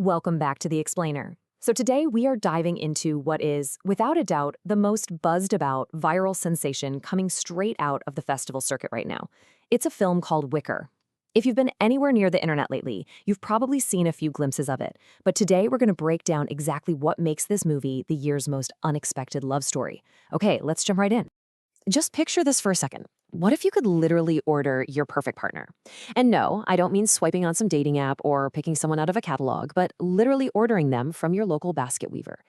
Welcome back to The Explainer. So today we are diving into what is, without a doubt, the most buzzed about viral sensation coming straight out of the festival circuit right now. It's a film called Wicker. If you've been anywhere near the internet lately, you've probably seen a few glimpses of it. But today we're going to break down exactly what makes this movie the year's most unexpected love story. Okay, let's jump right in. Just picture this for a second. What if you could literally order your perfect partner? And no, I don't mean swiping on some dating app or picking someone out of a catalog, but literally ordering them from your local basket weaver.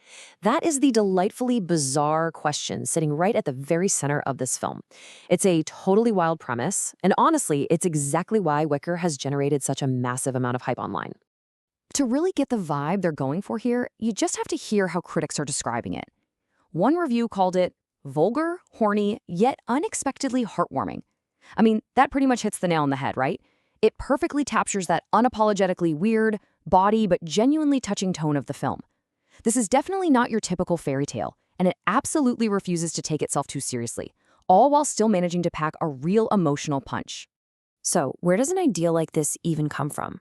That is the delightfully bizarre question sitting right at the very center of this film. It's a totally wild premise, and honestly, it's exactly why Wicker has generated such a massive amount of hype online. To really get the vibe they're going for here, you just have to hear how critics are describing it. One review called it vulgar, horny, yet unexpectedly heartwarming. I mean, that pretty much hits the nail on the head, right? It perfectly captures that unapologetically weird, bawdy, but genuinely touching tone of the film. This is definitely not your typical fairy tale, and it absolutely refuses to take itself too seriously, all while still managing to pack a real emotional punch. So, where does an idea like this even come from?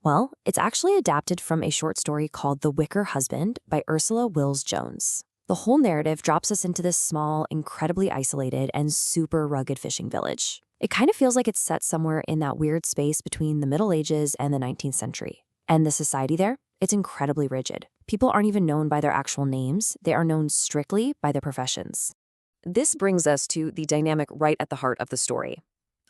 Well, it's actually adapted from a short story called The Wicker Husband by Ursula Wills-Jones. The whole narrative drops us into this small, incredibly isolated, and super rugged fishing village. It kind of feels like it's set somewhere in that weird space between the Middle Ages and the 19th century. And the society there? It's incredibly rigid. People aren't even known by their actual names. They are known strictly by their professions. This brings us to the dynamic right at the heart of the story.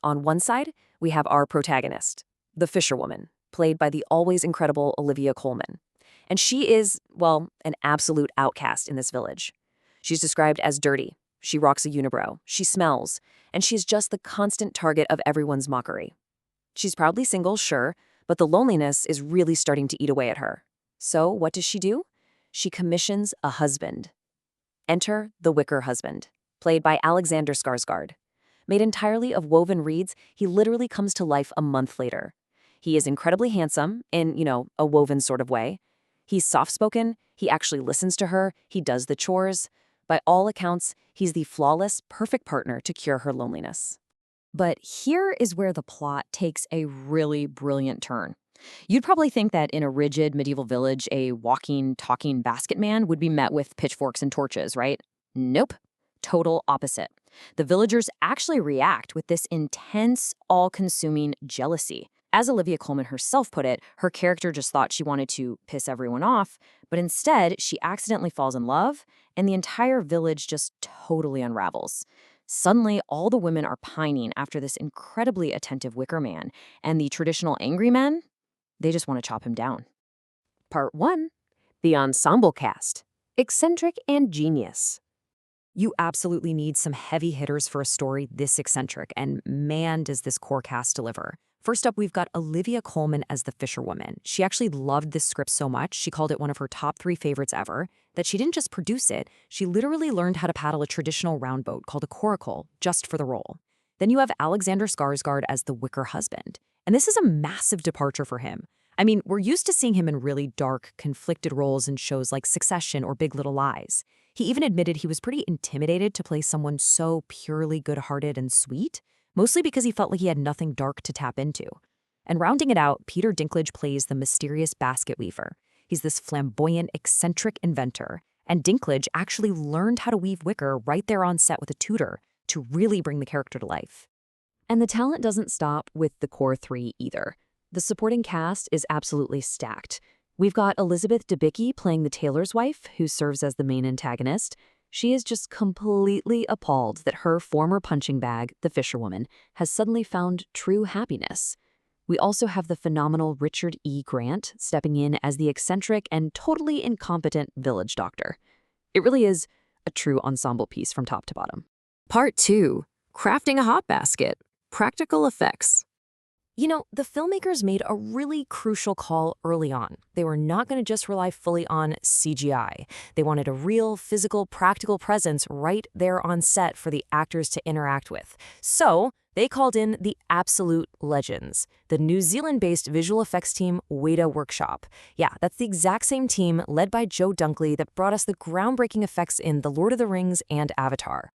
On one side, we have our protagonist, the fisherwoman, played by the always incredible Olivia Colman. And she is, well, an absolute outcast in this village. She's described as dirty. She rocks a unibrow. She smells. And she's just the constant target of everyone's mockery. She's proudly single, sure, but the loneliness is really starting to eat away at her. So what does she do? She commissions a husband. Enter the Wicker Husband, played by Alexander Skarsgård. Made entirely of woven reeds, he literally comes to life a month later. He is incredibly handsome, in, a woven sort of way. He's soft-spoken, he actually listens to her, he does the chores. By all accounts, he's the flawless, perfect partner to cure her loneliness. But here is where the plot takes a really brilliant turn. You'd probably think that in a rigid medieval village, a walking, talking basket man would be met with pitchforks and torches, right? Nope. Total opposite. The villagers actually react with this intense, all-consuming jealousy. As Olivia Colman herself put it, her character just thought she wanted to piss everyone off, but instead she accidentally falls in love, and the entire village just totally unravels. Suddenly, all the women are pining after this incredibly attentive wicker man, and the traditional angry men, they just want to chop him down. Part 1. The ensemble cast. Eccentric and genius. You absolutely need some heavy hitters for a story this eccentric, and man, does this core cast deliver. First up, we've got Olivia Colman as the fisherwoman. She actually loved this script so much, she called it one of her top 3 favorites ever, that she didn't just produce it, she literally learned how to paddle a traditional round boat called a coracle just for the role. Then you have Alexander Skarsgård as the Wicker Husband. And this is a massive departure for him. I mean, we're used to seeing him in really dark, conflicted roles in shows like Succession or Big Little Lies. He even admitted he was pretty intimidated to play someone so purely good-hearted and sweet, mostly because he felt like he had nothing dark to tap into. And rounding it out, Peter Dinklage plays the mysterious basket weaver. He's this flamboyant, eccentric inventor, and Dinklage actually learned how to weave wicker right there on set with a tutor to really bring the character to life. And the talent doesn't stop with the core 3 either. The supporting cast is absolutely stacked. We've got Elizabeth Debicki playing the tailor's wife, who serves as the main antagonist. She is just completely appalled that her former punching bag, the fisherwoman, has suddenly found true happiness. We also have the phenomenal Richard E. Grant stepping in as the eccentric and totally incompetent village doctor. It really is a true ensemble piece from top to bottom. Part 2. Crafting a hot basket. Practical effects. The filmmakers made a really crucial call early on. They were not going to just rely fully on CGI. They wanted a real, physical, practical presence right there on set for the actors to interact with. So they called in the absolute legends, the New Zealand-based visual effects team Wētā Workshop. Yeah, that's the exact same team led by Joe Dunkley that brought us the groundbreaking effects in The Lord of the Rings and Avatar.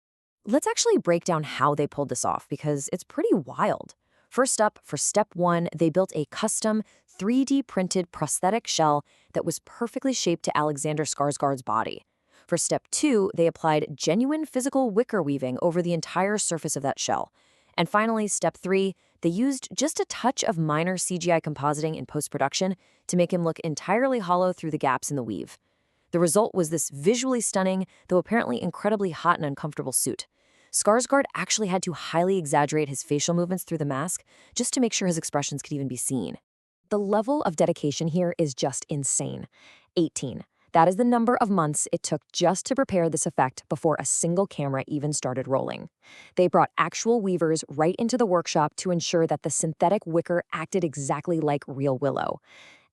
Let's actually break down how they pulled this off, because it's pretty wild. First up, for step 1, they built a custom 3D printed prosthetic shell that was perfectly shaped to Alexander Skarsgård's body. For step 2, they applied genuine physical wicker weaving over the entire surface of that shell. And finally, step 3, they used just a touch of minor CGI compositing in post-production to make him look entirely hollow through the gaps in the weave. The result was this visually stunning, though apparently incredibly hot and uncomfortable suit. Skarsgård actually had to highly exaggerate his facial movements through the mask just to make sure his expressions could even be seen. The level of dedication here is just insane. 18. That is the number of months it took just to prepare this effect before a single camera even started rolling. They brought actual weavers right into the workshop to ensure that the synthetic wicker acted exactly like real willow.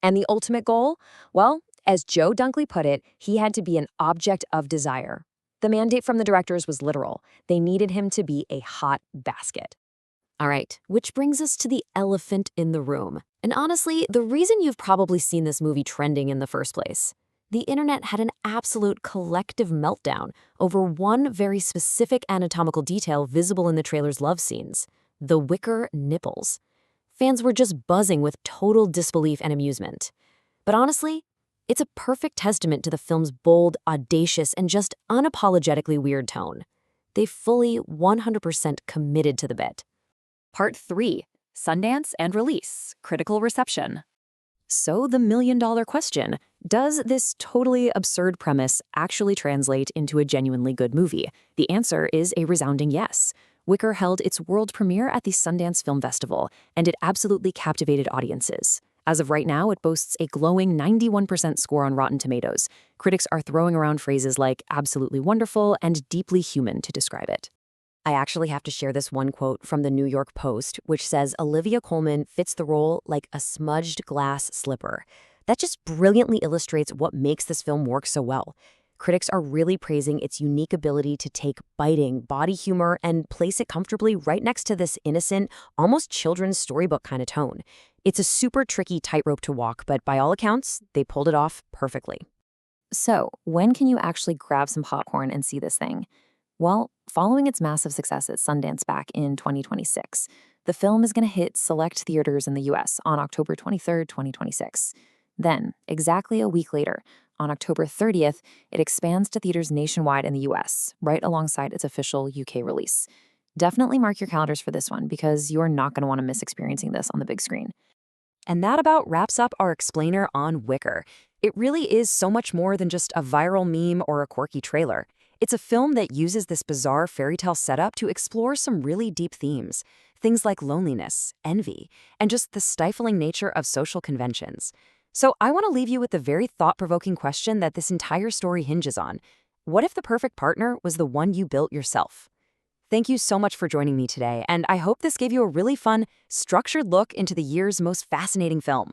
And the ultimate goal? Well, as Joe Dunkley put it, he had to be an object of desire. The mandate from the directors was literal. They needed him to be a hot basket. All right, which brings us to the elephant in the room. And honestly, the reason you've probably seen this movie trending in the first place. The internet had an absolute collective meltdown over one very specific anatomical detail visible in the trailer's love scenes: the wicker nipples. Fans were just buzzing with total disbelief and amusement. But honestly, it's a perfect testament to the film's bold, audacious, and just unapologetically weird tone. They fully 100% committed to the bit. Part 3. Sundance and Release. Critical Reception. So the million-dollar question, does this totally absurd premise actually translate into a genuinely good movie? The answer is a resounding yes. Wicker held its world premiere at the Sundance Film Festival, and it absolutely captivated audiences. As of right now, it boasts a glowing 91% score on Rotten Tomatoes. Critics are throwing around phrases like absolutely wonderful and deeply human to describe it. I actually have to share this one quote from the New York Post, which says Olivia Colman fits the role like a smudged glass slipper. That just brilliantly illustrates what makes this film work so well. Critics are really praising its unique ability to take biting body humor and place it comfortably right next to this innocent, almost children's storybook kind of tone. It's a super tricky tightrope to walk, but by all accounts, they pulled it off perfectly. So, when can you actually grab some popcorn and see this thing? Well, following its massive success at Sundance back in 2026, the film is going to hit select theaters in the US on October 23rd, 2026. Then, exactly a week later, on October 30th, it expands to theaters nationwide in the US, right alongside its official UK release. Definitely mark your calendars for this one because you're not going to want to miss experiencing this on the big screen. And that about wraps up our explainer on Wicker. It really is so much more than just a viral meme or a quirky trailer. It's a film that uses this bizarre fairy tale setup to explore some really deep themes. Things like loneliness, envy, and just the stifling nature of social conventions. So I want to leave you with the very thought-provoking question that this entire story hinges on. What if the perfect partner was the one you built yourself? Thank you so much for joining me today, and I hope this gave you a really fun, structured look into the year's most fascinating film.